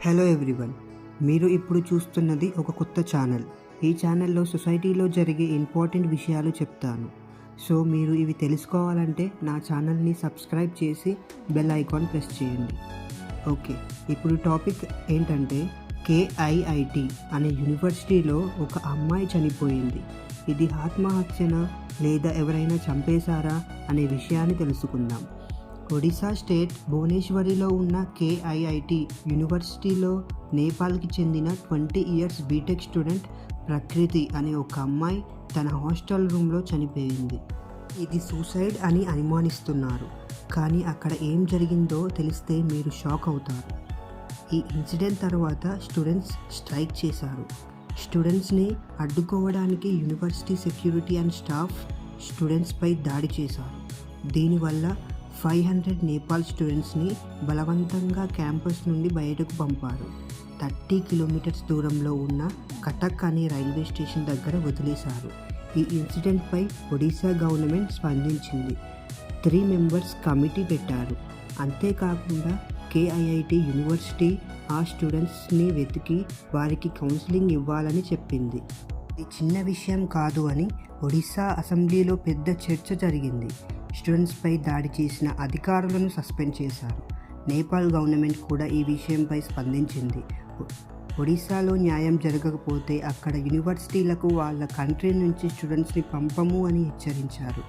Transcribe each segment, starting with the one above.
Hello everyone, మీరు ఇప్పుడు చూస్తున్నది ఒక కొత్త ఛానల్. ఈ ఛానల్లో సొసైటీలో జరిగే ఇంపార్టెంట్ విషయాలు చెప్తాను. సో మీరు ఇవి తెలుసుకోవాలంటే నా ఛానల్ని సబ్స్క్రైబ్ చేసి బెల్ ఐకాన్ ప్రెస్ చేయండి. ఓకే, ఇప్పుడు టాపిక్ ఏంటంటే కేఐఐటి అనే యూనివర్సిటీలో ఒక అమ్మాయి చనిపోయింది. ఇది ఆత్మహత్యనా లేదా ఎవరైనా చంపేశారా అనే విషయాన్ని తెలుసుకుందాం. ఒడిశా స్టేట్ భువనేశ్వరిలో ఉన్న కేఐఐటి యూనివర్సిటీలో నేపాల్కి చెందిన 20 ఇయర్స్ బీటెక్ స్టూడెంట్ ప్రకృతి అనే ఒక అమ్మాయి తన హాస్టల్ రూమ్లో చనిపోయింది. ఇది సూసైడ్ అని అనుమానిస్తున్నారు, కానీ అక్కడ ఏం జరిగిందో తెలిస్తే మీరు షాక్ అవుతారు. ఈ ఇన్సిడెంట్ తర్వాత స్టూడెంట్స్ స్ట్రైక్ చేశారు. స్టూడెంట్స్ని అడ్డుకోవడానికి యూనివర్సిటీ సెక్యూరిటీ అండ్ స్టాఫ్ స్టూడెంట్స్పై దాడి చేశారు. దీనివల్ల 500 నేపాల్ స్టూడెంట్స్ని బలవంతంగా క్యాంపస్ నుండి బయటకు పంపారు. 30 కిలోమీటర్స్ దూరంలో ఉన్న కటక్ అనే రైల్వే స్టేషన్ దగ్గర వదిలేశారు. ఈ ఇన్సిడెంట్పై ఒడిశా గవర్నమెంట్ స్పందించింది. 3 మెంబర్స్ కమిటీ పెట్టారు. అంతేకాకుండా కేఐఐటి యూనివర్సిటీ ఆ స్టూడెంట్స్ని వెతికి వారికి కౌన్సిలింగ్ ఇవ్వాలని చెప్పింది. ఇది చిన్న విషయం కాదు అని ఒడిశా అసెంబ్లీలో పెద్ద చర్చ జరిగింది. స్టూడెంట్స్పై దాడి చేసిన అధికారులను సస్పెండ్ చేశారు. నేపాల్ గవర్నమెంట్ కూడా ఈ విషయంపై స్పందించింది. ఒడిశాలో న్యాయం జరగకపోతే అక్కడ యూనివర్సిటీలకు వాళ్ళ కంట్రీ నుంచి స్టూడెంట్స్ని పంపము అని హెచ్చరించారు.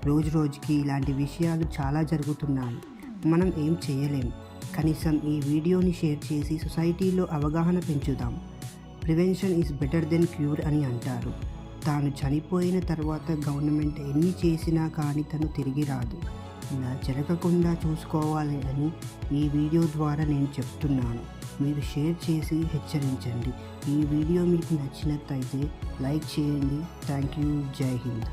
రోజుకి ఇలాంటి విషయాలు చాలా జరుగుతున్నాయి. మనం ఏం చేయలేం. కనీసం ఈ వీడియోని షేర్ చేసి సొసైటీలో అవగాహన పెంచుదాం. Prevention is better than cure అని అంటారు. తాను చనిపోయిన తర్వాత గవర్నమెంట్ ఎన్ని చేసినా కానీ తను తిరిగి రాదు. ఇలా జరగకుండా చూసుకోవాలి అని ఈ వీడియో ద్వారా నేను చెప్తున్నాను. మీరు షేర్ చేసి హెచ్చరించండి. ఈ వీడియో మీకు నచ్చినట్లయితే లైక్ చేయండి. Thank you. జై హింద్.